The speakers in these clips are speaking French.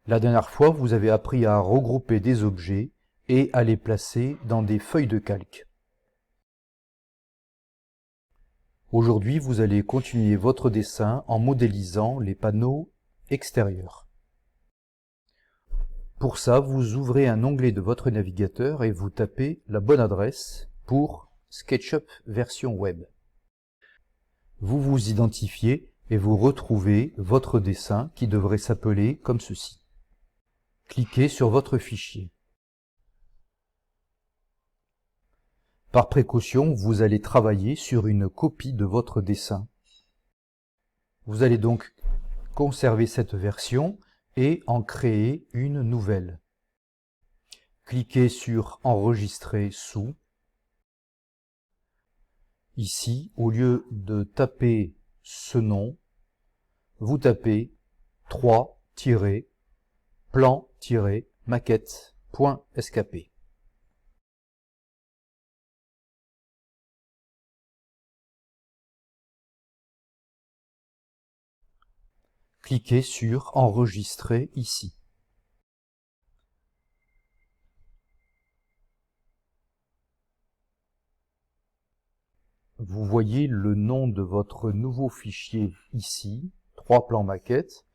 La dernière fois, vous avez appris à regrouper des objets et à les placer dans des feuilles de calque. Aujourd'hui, vous allez continuer votre dessin en modélisant les panneaux extérieurs. Pour ça, vous ouvrez un onglet de votre navigateur et vous tapez la bonne adresse pour SketchUp version web. Vous vous identifiez et vous retrouvez votre dessin qui devrait s'appeler comme ceci. Cliquez sur votre fichier. Par précaution, vous allez travailler sur une copie de votre dessin. Vous allez donc conserver cette version et en créer une nouvelle. Cliquez sur Enregistrer sous. Ici, au lieu de taper ce nom, vous tapez 3-plan-maquette.skp. Cliquez sur Enregistrer ici. Vous voyez le nom de votre nouveau fichier ici, 3 plans maquettes,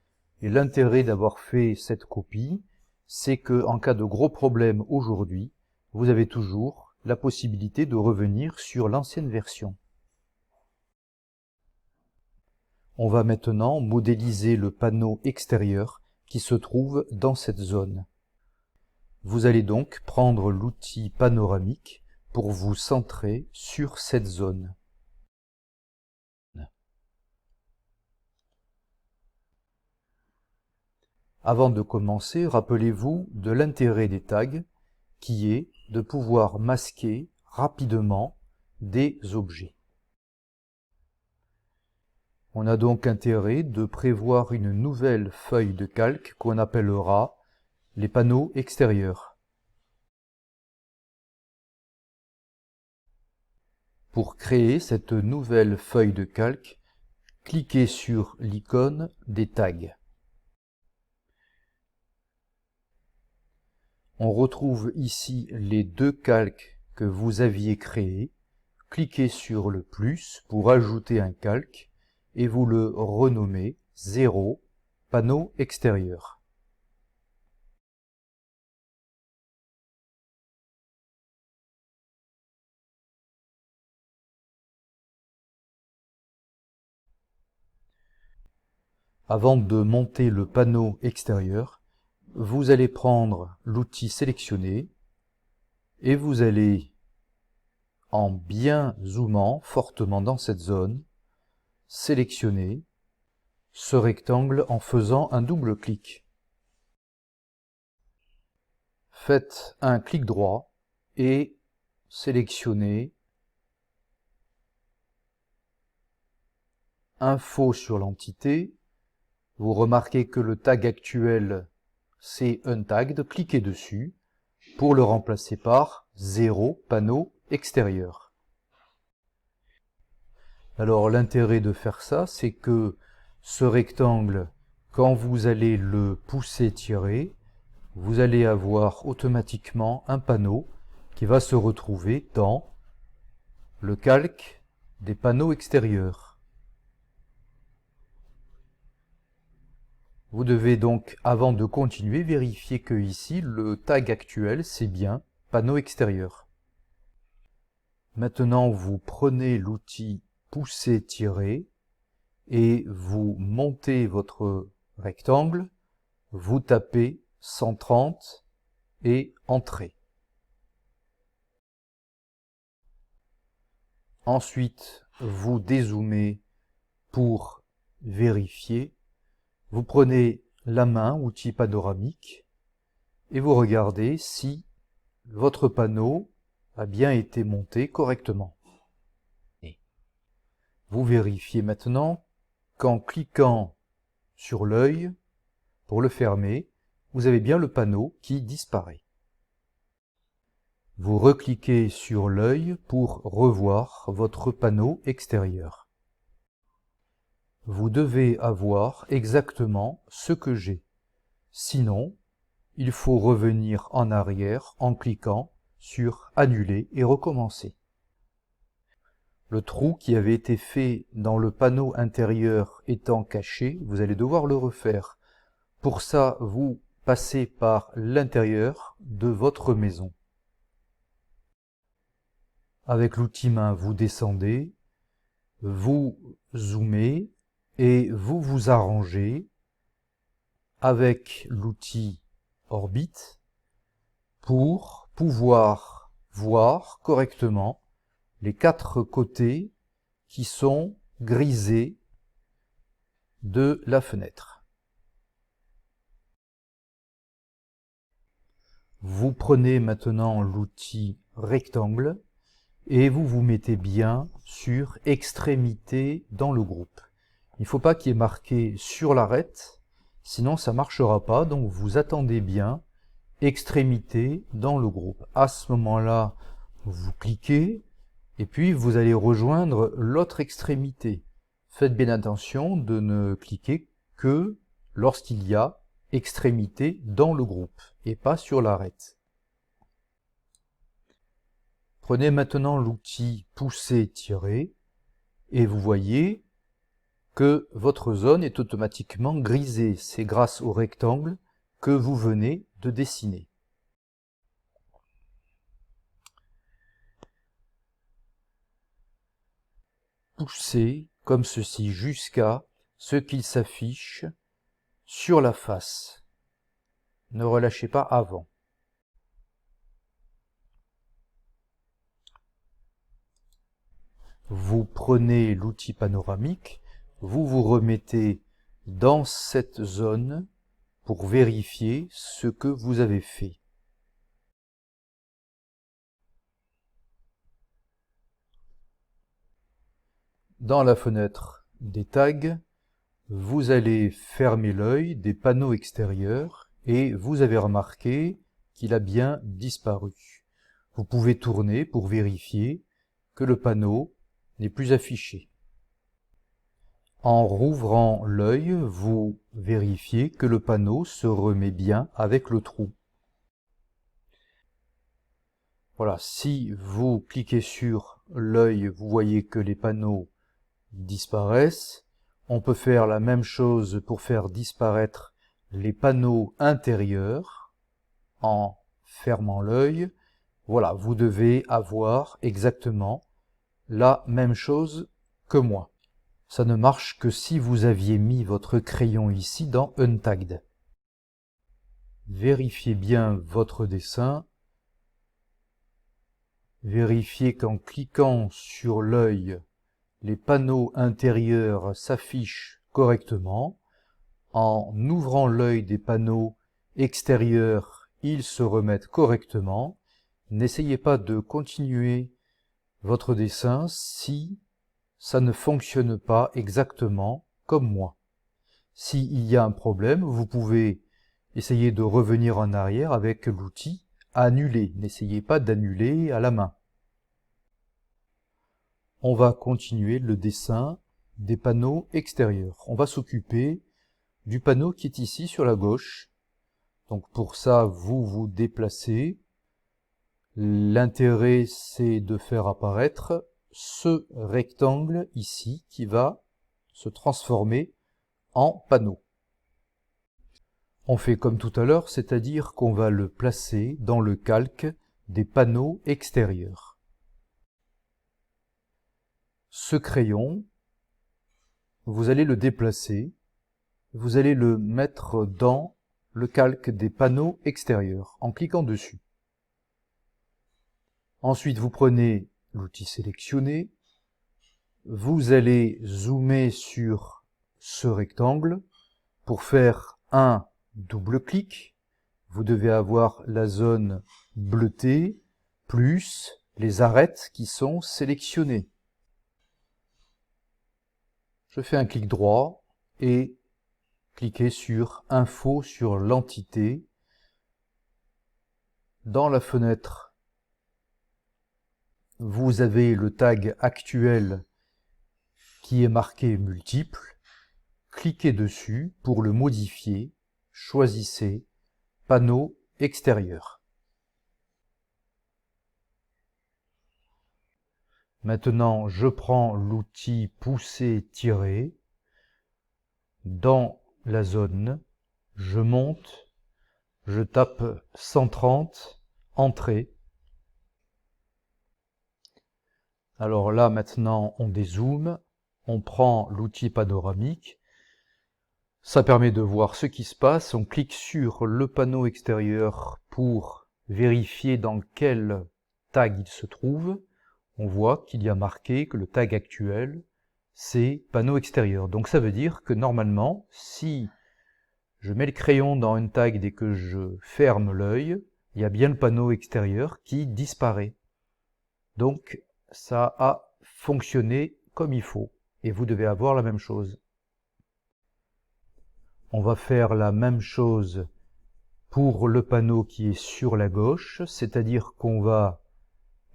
et l'intérêt d'avoir fait cette copie, c'est que en cas de gros problème aujourd'hui, vous avez toujours la possibilité de revenir sur l'ancienne version. On va maintenant modéliser le panneau extérieur qui se trouve dans cette zone. Vous allez donc prendre l'outil panoramique pour vous centrer sur cette zone. Avant de commencer, rappelez-vous de l'intérêt des tags, qui est de pouvoir masquer rapidement des objets. On a donc intérêt de prévoir une nouvelle feuille de calque qu'on appellera les panneaux extérieurs. Pour créer cette nouvelle feuille de calque, cliquez sur l'icône des tags. On retrouve ici les deux calques que vous aviez créés. Cliquez sur le plus pour ajouter un calque et vous le renommez 0 panneau extérieur. Avant de monter le panneau extérieur, vous allez prendre l'outil sélectionné et vous allez, en bien zoomant fortement dans cette zone, sélectionner ce rectangle en faisant un double clic. Faites un clic droit et sélectionnez Info sur l'entité. Vous remarquez que le tag actuel c'est Untagged. Cliquez dessus pour le remplacer par 0 panneau extérieur. Alors l'intérêt de faire ça, c'est que ce rectangle, quand vous allez le pousser, tirer, vous allez avoir automatiquement un panneau qui va se retrouver dans le calque des panneaux extérieurs. Vous devez donc, avant de continuer, vérifier que ici, le tag actuel, c'est bien panneau extérieur. Maintenant, vous prenez l'outil pousser-tirer et vous montez votre rectangle, vous tapez 130 et Entrée. Ensuite, vous dézoomez pour vérifier. Vous prenez la main, outil panoramique, et vous regardez si votre panneau a bien été monté correctement. Vous vérifiez maintenant qu'en cliquant sur l'œil, pour le fermer, vous avez bien le panneau qui disparaît. Vous recliquez sur l'œil pour revoir votre panneau extérieur. Vous devez avoir exactement ce que j'ai, Sinon, il faut revenir en arrière en cliquant sur Annuler et recommencer. Le trou qui avait été fait dans le panneau intérieur étant caché, vous allez devoir le refaire. Pour ça, vous passez par l'intérieur de votre maison. Avec l'outil main, vous descendez, vous zoomez et vous vous arrangez avec l'outil orbite pour pouvoir voir correctement les 4 côtés qui sont grisés de la fenêtre. Vous prenez maintenant l'outil rectangle et vous vous mettez bien sur extrémité dans le groupe. Il ne faut pas qu'il y ait marqué sur l'arête, sinon ça ne marchera pas, donc vous attendez bien extrémité dans le groupe. À ce moment-là, vous cliquez et puis vous allez rejoindre l'autre extrémité. Faites bien attention de ne cliquer que lorsqu'il y a extrémité dans le groupe et pas sur l'arête. Prenez maintenant l'outil pousser-tirer et vous voyez que votre zone est automatiquement grisée. C'est grâce au rectangle que vous venez de dessiner. Poussez comme ceci jusqu'à ce qu'il s'affiche sur la face. Ne relâchez pas avant. Vous prenez l'outil panoramique, vous vous remettez dans cette zone pour vérifier ce que vous avez fait. Dans la fenêtre des tags, vous allez fermer l'œil des panneaux extérieurs et vous avez remarqué qu'il a bien disparu. Vous pouvez tourner pour vérifier que le panneau n'est plus affiché. En rouvrant l'œil, vous vérifiez que le panneau se remet bien avec le trou. Voilà, si vous cliquez sur l'œil, vous voyez que les panneaux disparaissent. On peut faire la même chose pour faire disparaître les panneaux intérieurs en fermant l'œil. Voilà, vous devez avoir exactement la même chose que moi. Ça ne marche que si vous aviez mis votre crayon ici dans Untagged. Vérifiez bien votre dessin. Vérifiez qu'en cliquant sur l'œil, les panneaux intérieurs s'affichent correctement. En ouvrant l'œil des panneaux extérieurs, ils se remettent correctement. N'essayez pas de continuer votre dessin si ça ne fonctionne pas exactement comme moi. S'il y a un problème, vous pouvez essayer de revenir en arrière avec l'outil Annuler. N'essayez pas d'annuler à la main. On va continuer le dessin des panneaux extérieurs. On va s'occuper du panneau qui est ici sur la gauche. Donc pour ça, vous vous déplacez. L'intérêt, c'est de faire apparaître ce rectangle ici qui va se transformer en panneau. On fait comme tout à l'heure, c'est-à-dire qu'on va le placer dans le calque des panneaux extérieurs. Ce crayon, vous allez le déplacer, vous allez le mettre dans le calque des panneaux extérieurs en cliquant dessus. Ensuite, vous prenez l'outil sélectionné, vous allez zoomer sur ce rectangle pour faire un double clic. Vous devez avoir la zone bleutée plus les arêtes qui sont sélectionnées. Je fais un clic droit et cliquez sur Info sur l'entité. Dans la fenêtre, vous avez le tag actuel qui est marqué multiple. Cliquez dessus pour le modifier. choisissez panneau extérieur. Maintenant, je prends l'outil pousser-tirer. Dans la zone, je monte, je tape 130, entrée. Alors là, maintenant, on dézoome, on prend l'outil panoramique. Ça permet de voir ce qui se passe. On clique sur le panneau extérieur pour vérifier dans quel tag il se trouve. On voit qu'il y a marqué que le tag actuel, c'est panneau extérieur. Donc ça veut dire que normalement, si je mets le crayon dans une tag dès que je ferme l'œil, il y a bien le panneau extérieur qui disparaît. Donc ça a fonctionné comme il faut. Et vous devez avoir la même chose. On va faire la même chose pour le panneau qui est sur la gauche, c'est-à-dire qu'on va,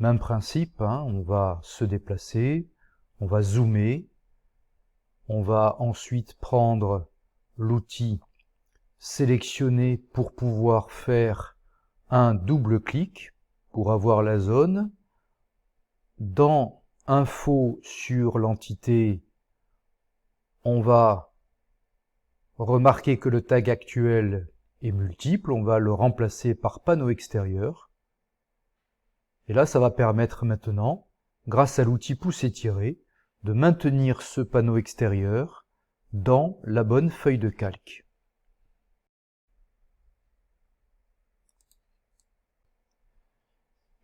même principe, hein, on va se déplacer, on va zoomer, on va ensuite prendre l'outil sélectionner pour pouvoir faire un double clic pour avoir la zone. Dans Info sur l'entité, on va remarquer que le tag actuel est multiple, on va le remplacer par panneau extérieur. Et là, ça va permettre maintenant, grâce à l'outil pousser-tirer, de maintenir ce panneau extérieur dans la bonne feuille de calque.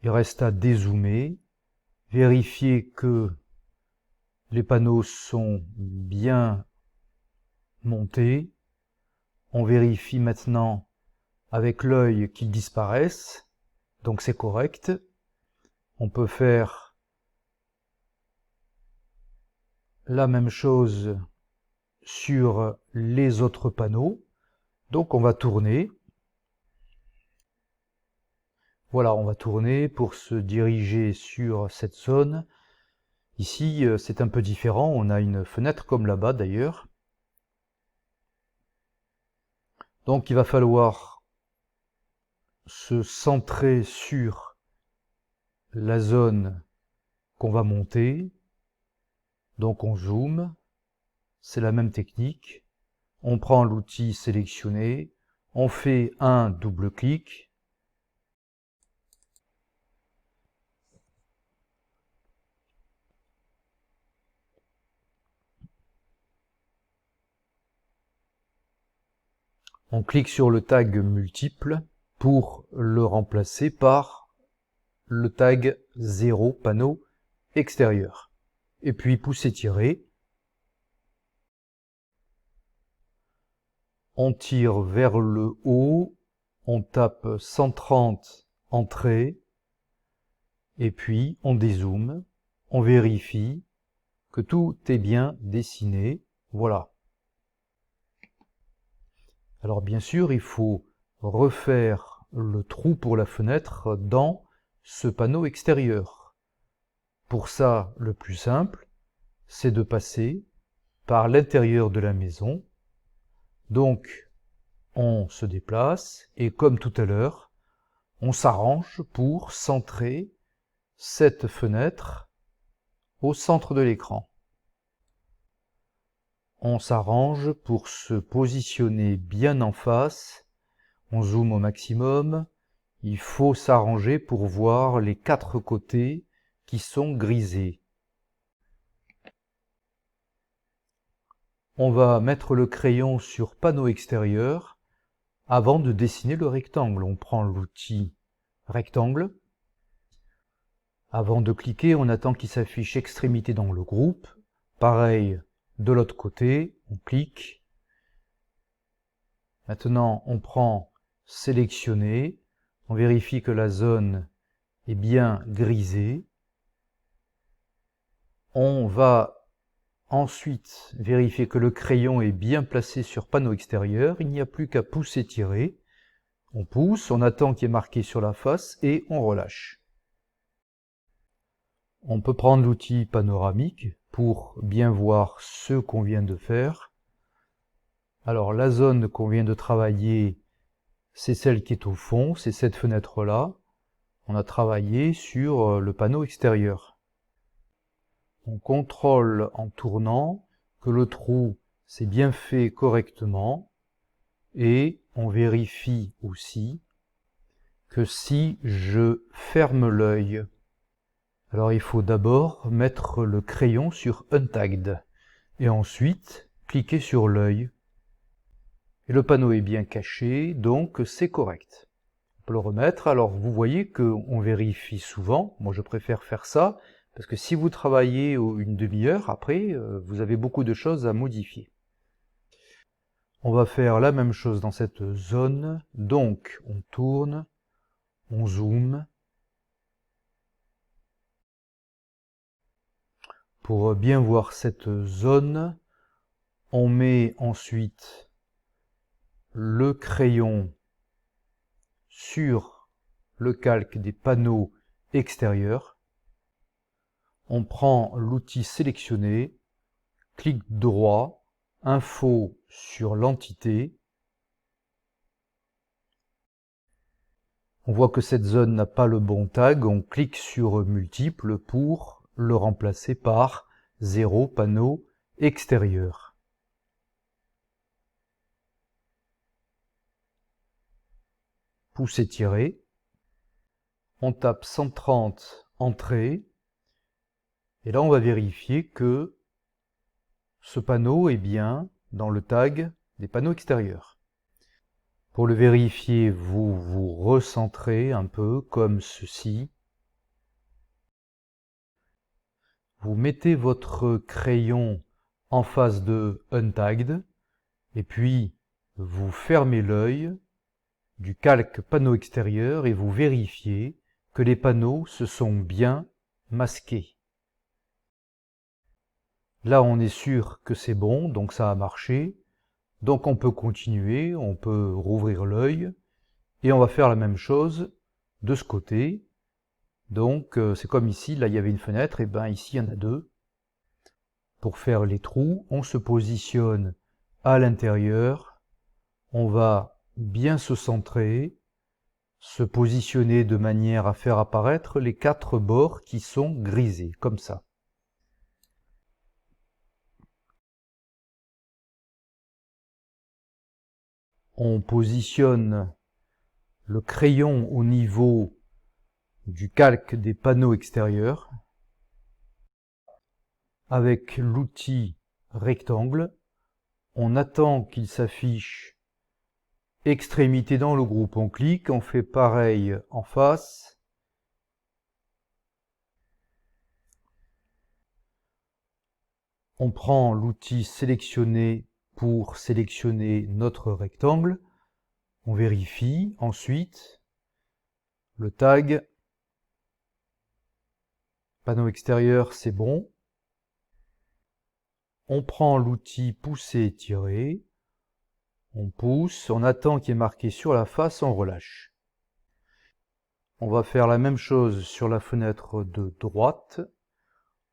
Il reste à dézoomer, vérifier que les panneaux sont bien montés. On vérifie maintenant avec l'œil qu'ils disparaissent, donc c'est correct. On peut faire la même chose sur les autres panneaux. Donc on va tourner. Voilà, on va tourner pour se diriger sur cette zone. Ici, c'est un peu différent. On a une fenêtre comme là-bas d'ailleurs. Donc il va falloir se centrer sur la zone qu'on va monter. Donc on zoome. C'est la même technique. On prend l'outil sélectionné. On fait un double clic. On clique sur le tag multiple pour le remplacer par le tag 0 panneau extérieur. Et puis pousser-tirer. On tire vers le haut, on tape 130 entrée, et puis on dézoome, on vérifie que tout est bien dessiné. Voilà. Alors bien sûr, il faut refaire le trou pour la fenêtre dans ce panneau extérieur. Pour ça, le plus simple, c'est de passer par l'intérieur de la maison. Donc, on se déplace et comme tout à l'heure, on s'arrange pour centrer cette fenêtre au centre de l'écran. On s'arrange pour se positionner bien en face. On zoome au maximum. Il faut s'arranger pour voir les 4 côtés qui sont grisés. On va mettre le crayon sur panneau extérieur avant de dessiner le rectangle. On prend l'outil rectangle. Avant de cliquer, on attend qu'il s'affiche extrémité dans le groupe. Pareil de l'autre côté, on clique. Maintenant, on prend sélectionner. On vérifie que la zone est bien grisée. On va ensuite vérifier que le crayon est bien placé sur panneau extérieur. Il n'y a plus qu'à pousser-tirer. On pousse, on attend qu'il y ait marqué sur la face et on relâche. On peut prendre l'outil panoramique pour bien voir ce qu'on vient de faire. Alors la zone qu'on vient de travailler, c'est celle qui est au fond, c'est cette fenêtre-là. On a travaillé sur le panneau extérieur. On contrôle en tournant que le trou s'est bien fait correctement et on vérifie aussi que si je ferme l'œil, alors il faut d'abord mettre le crayon sur Untagged et ensuite cliquer sur l'œil. Et le panneau est bien caché, donc c'est correct. On peut le remettre. Alors vous voyez qu'on vérifie souvent. Moi je préfère faire ça, parce que si vous travaillez une demi-heure, après, vous avez beaucoup de choses à modifier. On va faire la même chose dans cette zone. Donc on tourne, on zoome. Pour bien voir cette zone, on met ensuite le crayon sur le calque des panneaux extérieurs. On prend l'outil sélectionné, clic droit, info sur l'entité. On voit que cette zone n'a pas le bon tag, on clique sur multiple pour le remplacer par 0 panneau extérieur. Pouce étiré. On tape 130 entrée. Et là, on va vérifier que ce panneau est bien dans le tag des panneaux extérieurs. Pour le vérifier, vous vous recentrez un peu comme ceci. Vous mettez votre crayon en face de Untagged et puis vous fermez l'œil du calque panneau extérieur et vous vérifiez que les panneaux se sont bien masqués. Là, on est sûr que c'est bon, donc ça a marché. Donc on peut continuer, on peut rouvrir l'œil et on va faire la même chose de ce côté. Donc c'est comme ici, là il y avait une fenêtre, et bien ici il y en a deux. Pour faire les trous, on se positionne à l'intérieur, on va bien se centrer, se positionner de manière à faire apparaître les 4 bords qui sont grisés, comme ça. On positionne le crayon au niveau du calque des panneaux extérieurs. Avec l'outil rectangle, on attend qu'il s'affiche extrémité dans le groupe. On clique, on fait pareil en face. On prend l'outil sélectionné pour sélectionner notre rectangle. On vérifie ensuite le tag. Panneau extérieur, c'est bon. On prend l'outil pousser-tirer. On pousse, on attend qu'il y ait marqué sur la face, on relâche. On va faire la même chose sur la fenêtre de droite.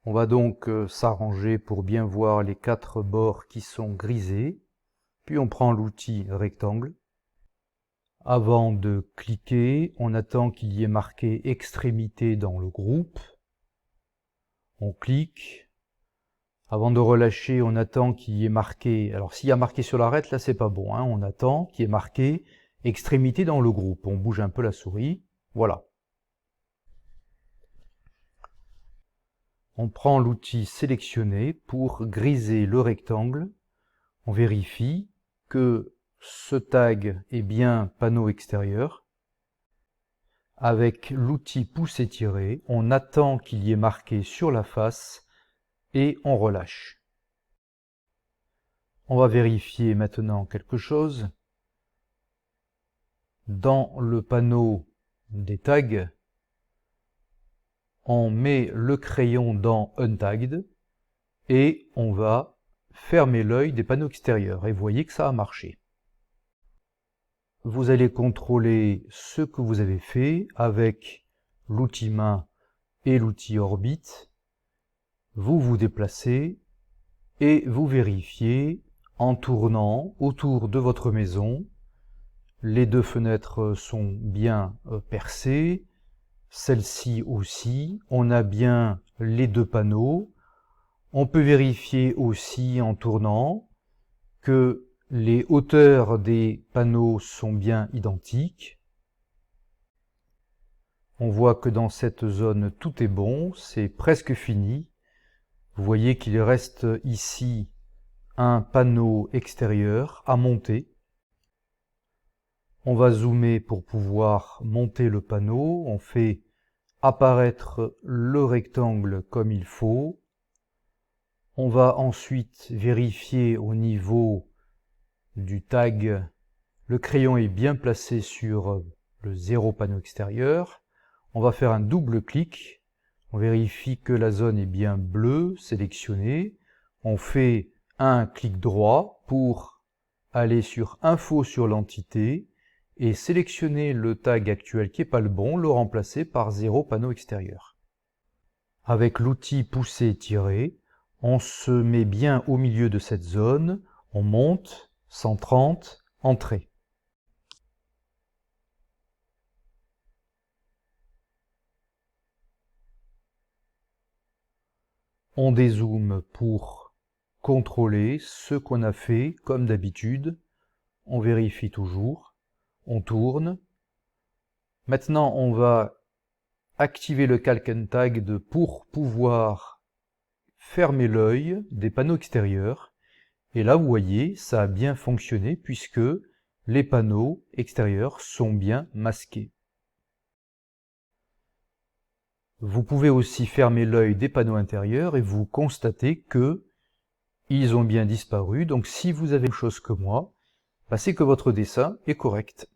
On va donc s'arranger pour bien voir les 4 bords qui sont grisés. Puis on prend l'outil rectangle. Avant de cliquer, on attend qu'il y ait marqué extrémité dans le groupe. On clique. Avant de relâcher, on attend qu'il y ait marqué, alors s'il y a marqué sur l'arête, là c'est pas bon, hein, on attend qu'il y ait marqué extrémité dans le groupe. On bouge un peu la souris, voilà. On prend l'outil sélectionné pour griser le rectangle. On vérifie que ce tag est bien panneau extérieur. Avec l'outil pousser-tirer, on attend qu'il y ait marqué sur la face et on relâche. On va vérifier maintenant quelque chose. Dans le panneau des tags, on met le crayon dans Untagged et on va fermer l'œil des panneaux extérieurs. Et vous voyez que ça a marché. Vous allez contrôler ce que vous avez fait avec l'outil main et l'outil orbite. Vous vous déplacez et vous vérifiez en tournant autour de votre maison. Les deux fenêtres sont bien percées, celle-ci aussi. On a bien les deux panneaux. On peut vérifier aussi en tournant que les hauteurs des panneaux sont bien identiques. On voit que dans cette zone tout est bon, c'est presque fini. Vous voyez qu'il reste ici un panneau extérieur à monter. On va zoomer pour pouvoir monter le panneau. On fait apparaître le rectangle comme il faut. On va ensuite vérifier au niveau du tag, le crayon est bien placé sur le 0 panneau extérieur. On va faire un double clic. On vérifie que la zone est bien bleue, sélectionnée. On fait un clic droit pour aller sur Info sur l'entité et sélectionner le tag actuel qui n'est pas le bon, le remplacer par 0 panneau extérieur. Avec l'outil pousser-tirer, on se met bien au milieu de cette zone, on monte, 130, entrée. On dézoome pour contrôler ce qu'on a fait comme d'habitude. On vérifie toujours, on tourne. Maintenant, on va activer le Calc and Tag pour pouvoir fermer l'œil des panneaux extérieurs. Et là, vous voyez, ça a bien fonctionné puisque les panneaux extérieurs sont bien masqués. Vous pouvez aussi fermer l'œil des panneaux intérieurs et vous constatez que ils ont bien disparu. Donc si vous avez la même chose que moi, c'est que votre dessin est correct.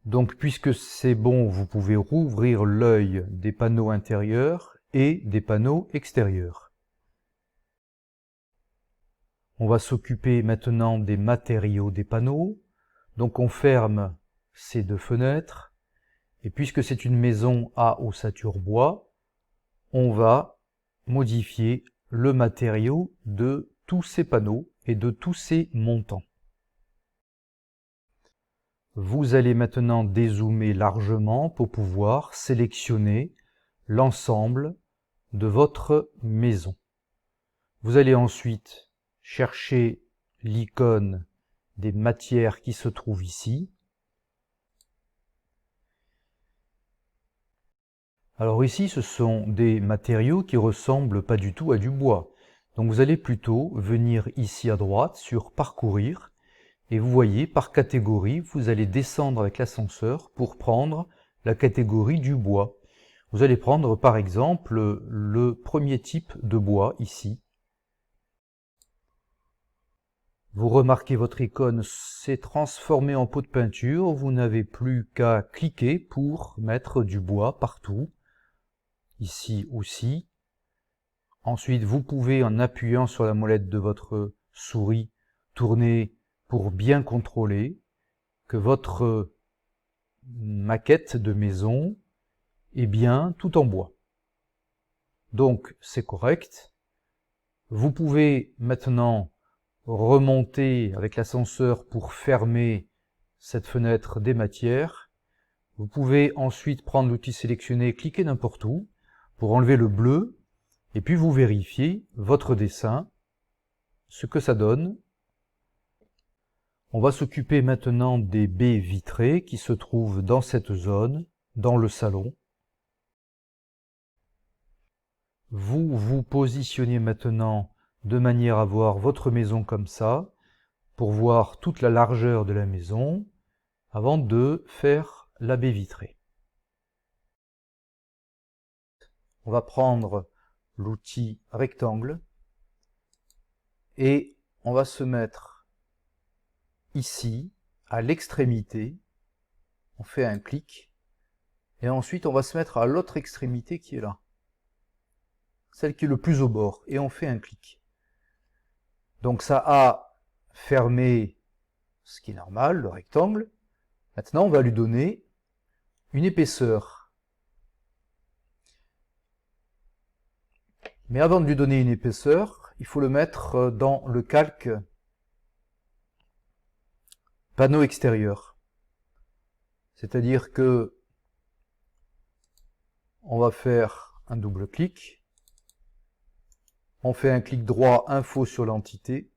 Donc puisque c'est bon, vous pouvez rouvrir l'œil des panneaux intérieurs et des panneaux extérieurs. On va s'occuper maintenant des matériaux des panneaux. Donc on ferme ces deux fenêtres. Et puisque c'est une maison à ossature bois, on va modifier le matériau de tous ces panneaux et de tous ces montants. Vous allez maintenant dézoomer largement pour pouvoir sélectionner l'ensemble de votre maison. Vous allez ensuite chercher l'icône des matières qui se trouve ici. Alors ici, ce sont des matériaux qui ressemblent pas du tout à du bois. Donc vous allez plutôt venir ici à droite sur Parcourir. Et vous voyez, par catégorie, vous allez descendre avec l'ascenseur pour prendre la catégorie du bois. Vous allez prendre par exemple le premier type de bois ici. Vous remarquez votre icône s'est transformée en pot de peinture. Vous n'avez plus qu'à cliquer pour mettre du bois partout. Ici aussi. Ensuite, vous pouvez, en appuyant sur la molette de votre souris, tourner pour bien contrôler que votre maquette de maison est bien tout en bois. Donc c'est correct. Vous pouvez maintenant remonter avec l'ascenseur pour fermer cette fenêtre des matières. Vous pouvez ensuite prendre l'outil sélectionné, cliquer n'importe où pour enlever le bleu et puis vous vérifiez votre dessin, ce que ça donne. On va s'occuper maintenant des baies vitrées qui se trouvent dans cette zone, dans le salon. Vous vous positionnez maintenant de manière à voir votre maison comme ça, pour voir toute la largeur de la maison, avant de faire la baie vitrée. On va prendre l'outil rectangle et on va se mettre ici, à l'extrémité, on fait un clic, et ensuite on va se mettre à l'autre extrémité qui est là, celle qui est le plus au bord, et on fait un clic. Donc ça a fermé ce qui est normal, le rectangle. Maintenant on va lui donner une épaisseur. Mais avant de lui donner une épaisseur, il faut le mettre dans le calque panneau extérieur. C'est-à-dire que on va faire un double clic, on fait un clic droit info sur l'entité,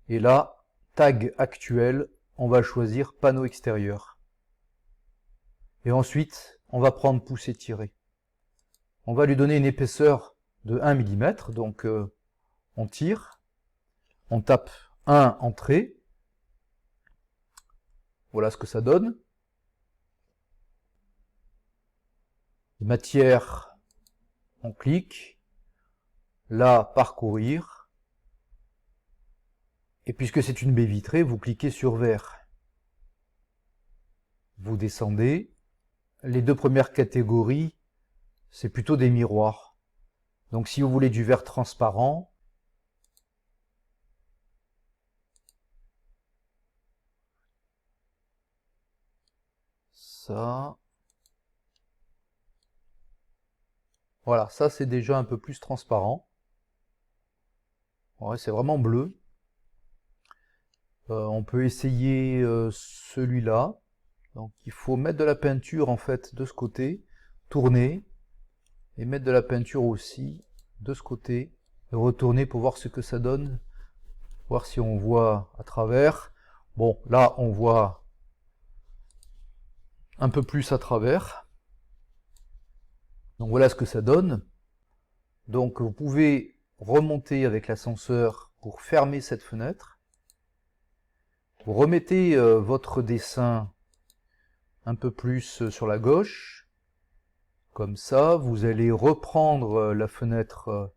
et là, tag actuel, on va choisir panneau extérieur. Et ensuite, on va prendre pousser tirer. On va lui donner une épaisseur de 1 mm, donc on tire, on tape 1 entrée, voilà ce que ça donne. Matière, on clique, là, parcourir, et puisque c'est une baie vitrée, vous cliquez sur vert. Vous descendez, les deux premières catégories, c'est plutôt des miroirs. Donc si vous voulez du verre transparent, ça, voilà, ça c'est déjà un peu plus transparent. Ouais, c'est vraiment bleu. On peut essayer celui-là. Donc il faut mettre de la peinture en fait de ce côté, tourner, et mettre de la peinture aussi de ce côté, et retourner pour voir ce que ça donne, voir si on voit à travers. Bon, là on voit un peu plus à travers. Donc voilà ce que ça donne. Donc vous pouvez remonter avec l'ascenseur pour fermer cette fenêtre. Vous remettez votre dessin un peu plus sur la gauche. Comme ça, vous allez reprendre la fenêtre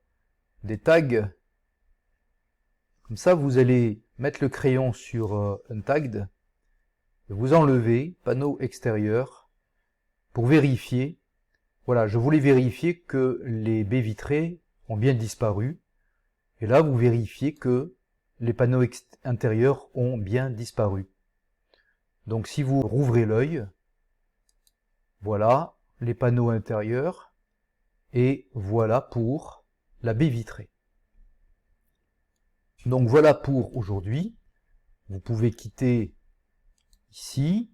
des tags. Comme ça, vous allez mettre le crayon sur Untagged. Vous enlevez panneau extérieur pour vérifier. Voilà, je voulais vérifier que les baies vitrées ont bien disparu. Et là, vous vérifiez que les panneaux intérieurs ont bien disparu. Donc si vous rouvrez l'œil, voilà les panneaux intérieurs, et voilà pour la baie vitrée. Donc voilà pour aujourd'hui. Vous pouvez quitter ici.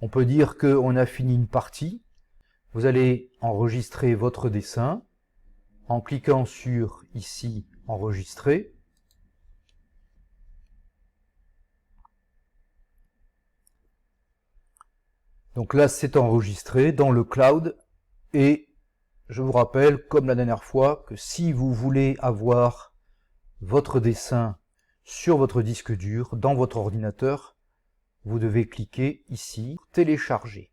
On peut dire qu'on a fini une partie. Vous allez enregistrer votre dessin en cliquant sur ici enregistrer. Donc là c'est enregistré dans le cloud, et je vous rappelle comme la dernière fois que si vous voulez avoir votre dessin sur votre disque dur dans votre ordinateur, vous devez cliquer ici télécharger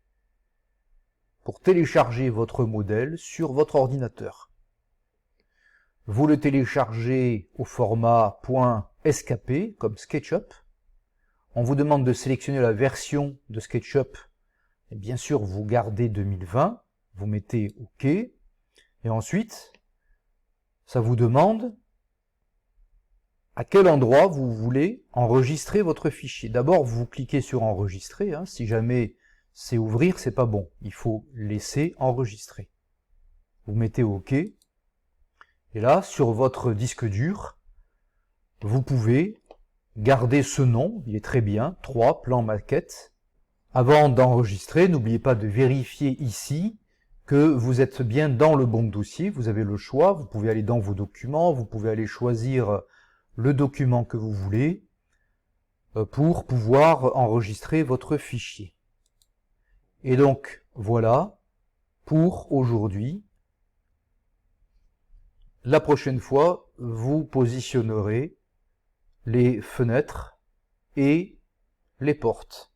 pour télécharger votre modèle sur votre ordinateur. Vous le téléchargez au format .skp comme SketchUp. On vous demande de sélectionner la version de SketchUp. Et bien sûr, vous gardez 2020, vous mettez OK. Et ensuite, ça vous demande à quel endroit vous voulez enregistrer votre fichier. D'abord, vous cliquez sur enregistrer. Si jamais c'est ouvrir, c'est pas bon. Il faut laisser enregistrer. Vous mettez OK. Et là, sur votre disque dur, vous pouvez garder ce nom. Il est très bien. 3 plan maquette. Avant d'enregistrer, n'oubliez pas de vérifier ici que vous êtes bien dans le bon dossier. Vous avez le choix. Vous pouvez aller dans vos documents. Vous pouvez aller choisir le document que vous voulez pour pouvoir enregistrer votre fichier. Et donc, voilà pour aujourd'hui. La prochaine fois, vous positionnerez les fenêtres et les portes.